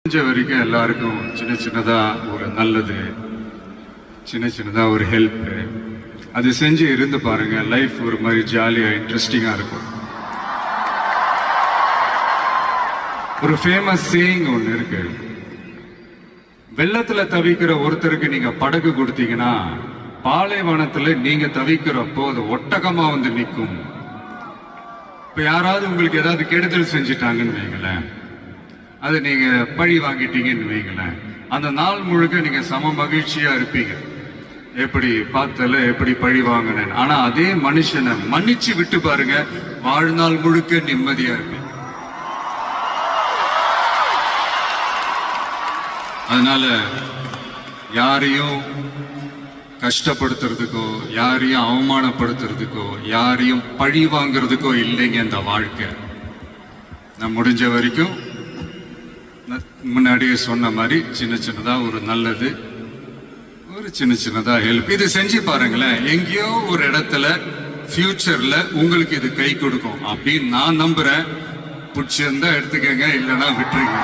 முடிஞ்ச வரைக்கும் எல்லாருக்கும் சின்ன சின்னதா ஒரு நல்லது, சின்ன சின்னதா ஒரு ஹெல்ப் அது செஞ்சு இருந்து பாருங்க. லைஃப் ஒரு மாதிரி ஜாலியா இன்ட்ரெஸ்டிங்கா இருக்கும். ஒரு ஃபேமஸ் சேயிங் ஒன்று இருக்கு. வெள்ளத்துல தவிக்கிற ஒருத்தருக்கு நீங்க படகு கொடுத்தீங்கன்னா பாலைவனத்துல நீங்க தவிக்கிறப்போ அது ஒட்டகமா வந்து நிற்கும். இப்ப யாராவது உங்களுக்கு ஏதாவது கெடுதல் செஞ்சிட்டாங்கன்னு வைங்களேன், அது நீங்க பழி வாங்கிட்டீங்கன்னு வைங்களேன், அந்த நாள் முழுக்க நீங்க சம மகிழ்ச்சியா இருப்பீங்க. எப்படி பார்த்தல, எப்படி பழி வாங்கினேன். ஆனா அதே மனுஷனை மன்னிச்சு விட்டு பாருங்க, வாழ்நாள் முழுக்க நிம்மதியா இருப்பீங்க. அதனால யாரையும் கஷ்டப்படுத்துறதுக்கோ, யாரையும் அவமானப்படுத்துறதுக்கோ, யாரையும் பழி வாங்குறதுக்கோ இல்லைங்க இந்த வாழ்க்கை. நான் முடிஞ்ச வரைக்கும் முன்னாடியே சொன்ன மாதிரி சின்ன சின்னதா ஒரு நல்லது, ஒரு சின்ன சின்னதா ஹெல்ப், இது செஞ்சு பாருங்களேன். எங்கேயோ ஒரு இடத்துல ஃபியூச்சர்ல உங்களுக்கு இது கை கொடுக்கும் அப்படின்னு நான் நம்புறேன். பிடிச்சிருந்தா எடுத்துக்கங்க, இல்லைன்னா விட்டுருங்க.